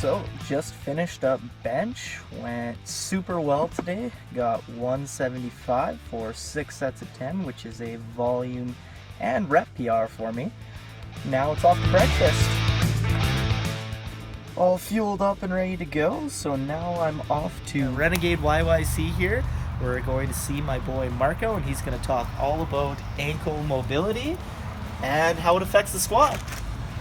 So, just finished up bench, went super well today, got 175 for 6 sets of 10, which is a volume and rep PR for me. Now it's off to breakfast. All fueled up and ready to go, so now I'm off to Renegade YYC here. We're going to see my boy Marco, and he's going to talk all about ankle mobility and how it affects the squat.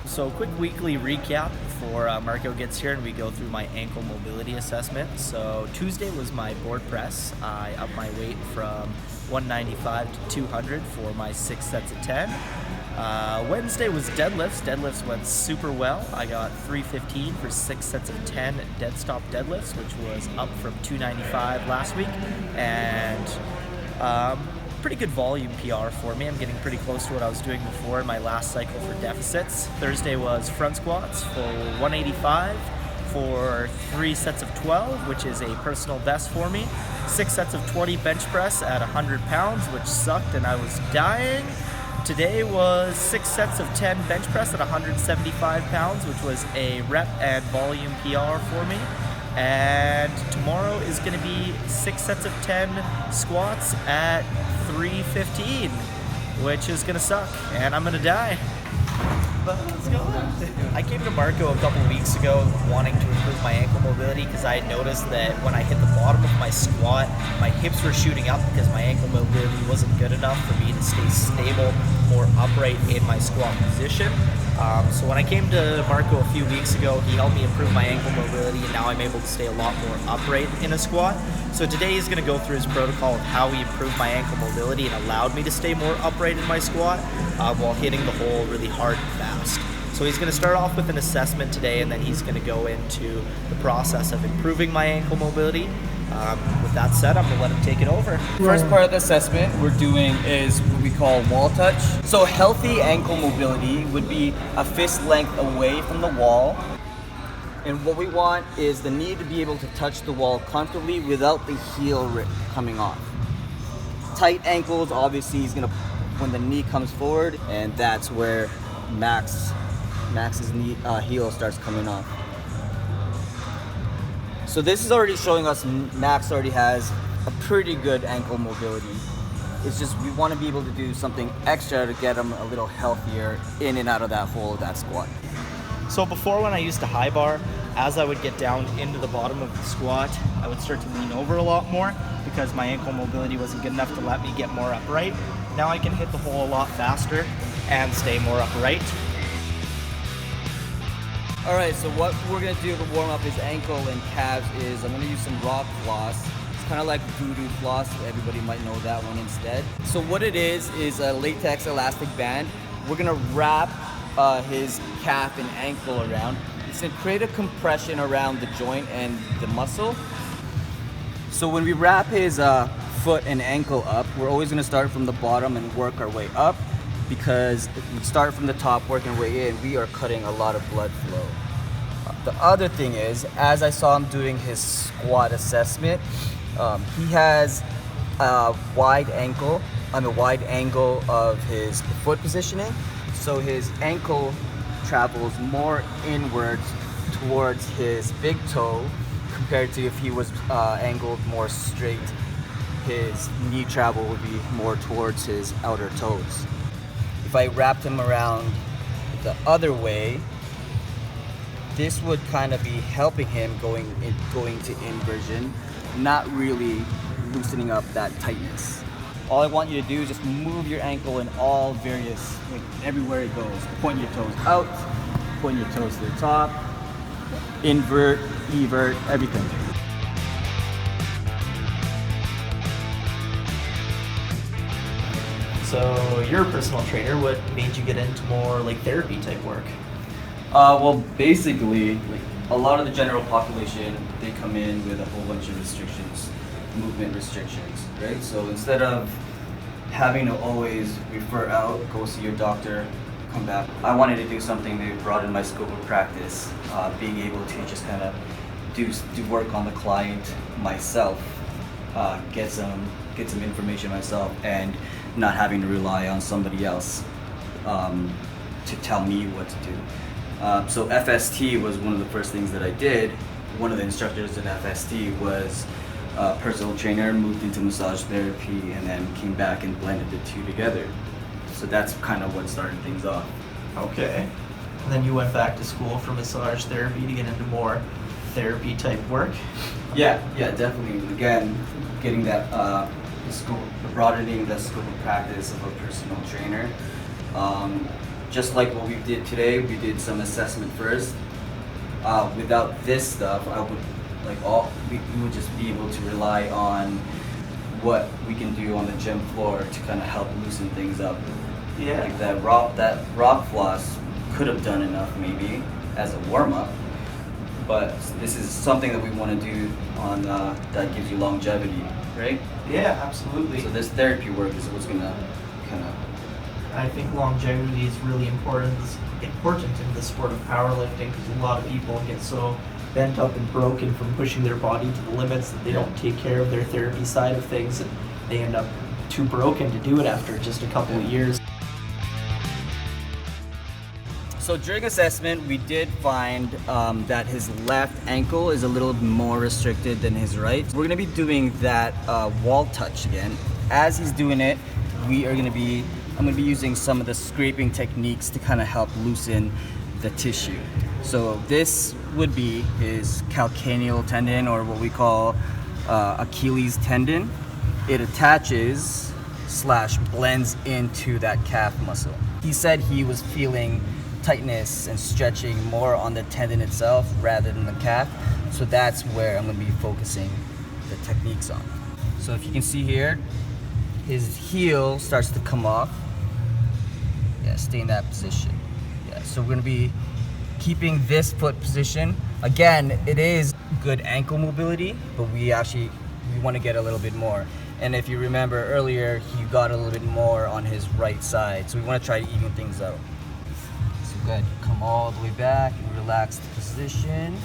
So quick weekly recap before Marco gets here and we go through my ankle mobility assessment. So Tuesday was my board press. I upped my weight from 195 to 200 for my 6 sets of 10. Wednesday was deadlifts. Deadlifts went super well. I got 315 for 6 sets of 10 dead stop deadlifts, which was up from 295 last week. And pretty good volume PR for me. I'm getting pretty close to what I was doing before in my last cycle for deficits. Thursday was front squats for 185 for 3 sets of 12, which is a personal best for me. 6 sets of 20 bench press at 100 pounds, which sucked and I was dying. Today was 6 sets of 10 bench press at 175 pounds, which was a rep and volume PR for me. And tomorrow is going to be 6 sets of 10 squats at 315, which is going to suck, and I'm going to die. But let's go. I came to Marco a couple weeks ago wanting to improve my ankle mobility because I had noticed that when I hit the bottom of my squat, my hips were shooting up because my ankle mobility wasn't good enough for me to stay stable, more upright in my squat position. So when I came to Marco a few weeks ago, he helped me improve my ankle mobility, and now I'm able to stay a lot more upright in a squat. So today he's going to go through his protocol of how he improved my ankle mobility and allowed me to stay more upright in my squat while hitting the hole really hard and fast. So he's going to start off with an assessment today, and then he's going to go into the process of improving my ankle mobility. With that said, I'm going to let him take it over. First part of the assessment we're doing is what we call wall touch. So healthy ankle mobility would be a fist length away from the wall. And what we want is the knee to be able to touch the wall comfortably without the heel coming off. Tight ankles, obviously, he's going to, when the knee comes forward, and that's where Max's knee, heel starts coming off. So this is already showing us Max already has a pretty good ankle mobility. It's just we want to be able to do something extra to get him a little healthier in and out of that hole of that squat. So before, when I used to high bar, as I would get down into the bottom of the squat, I would start to lean over a lot more because my ankle mobility wasn't good enough to let me get more upright. Now I can hit the hole a lot faster and stay more upright. All right, so what we're gonna do to warm up his ankle and calves is I'm gonna use some rock floss. It's kind of like voodoo floss. Everybody might know that one instead. So what it is a latex elastic band. We're gonna wrap his calf and ankle around. It's gonna create a compression around the joint and the muscle. So when we wrap his foot and ankle up, we're always gonna start from the bottom and work our way up, because if we start from the top working our way in, we are cutting a lot of blood flow. The other thing is, as I saw him doing his squat assessment, he has a wide angle of his foot positioning. So his ankle travels more inwards towards his big toe compared to if he was angled more straight. His knee travel would be more towards his outer toes. If I wrapped him around the other way, this would kind of be helping him going to inversion, not really loosening up that tightness. All I want you to do is just move your ankle in all various, like everywhere it goes. Point your toes out, point your toes to the top, invert, evert, everything. So you're a personal trainer. What made you get into more like therapy type work? Well, basically, like a lot of the general population, they come in with a whole bunch of restrictions, movement restrictions, right? So instead of having to always refer out, go see your doctor, come back, I wanted to do something that broadened my scope of practice, being able to just kind of do work on the client myself, get some information myself, and not having to rely on somebody else to tell me what to do. So FST was one of the first things that I did. One of the instructors in FST was a personal trainer, moved into massage therapy, and then came back and blended the two together. So that's kind of what started things off. Okay. And then you went back to school for massage therapy to get into more therapy type work. Yeah, definitely. Again, getting that broadening the scope of practice of a personal trainer. Just like what we did today, we did some assessment first. Without this stuff, we would just be able to rely on what we can do on the gym floor to kind of help loosen things up. Yeah. Like that rock floss could have done enough maybe as a warm up, but this is something that we want to do on that gives you longevity, right? Yeah, absolutely. So this therapy work is what's gonna kind of. I think longevity is really important in the sport of powerlifting, because a lot of people get so bent up and broken from pushing their body to the limits that they don't take care of their therapy side of things, and they end up too broken to do it after just a couple of years. So during assessment, we did find that his left ankle is a little more restricted than his right. We're gonna be doing that wall touch again. As he's doing it, I'm gonna be using some of the scraping techniques to kind of help loosen the tissue. So this would be his calcaneal tendon, or what we call Achilles tendon. It attaches / blends into that calf muscle. He said he was feeling tightness and stretching more on the tendon itself rather than the calf. So that's where I'm gonna be focusing the techniques on. So if you can see here, his heel starts to come off. Yeah, stay in that position. Yeah, so we're gonna be keeping this foot position. Again, it is good ankle mobility, but we wanna get a little bit more. And if you remember earlier, he got a little bit more on his right side. So we wanna try to even things out. So good, come all the way back and relax the position.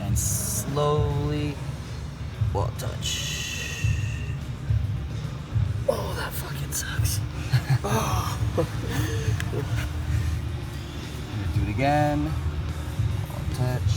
And slowly, wall touch. Oh, that fucking sucks. Oh. Do it again. Wall touch.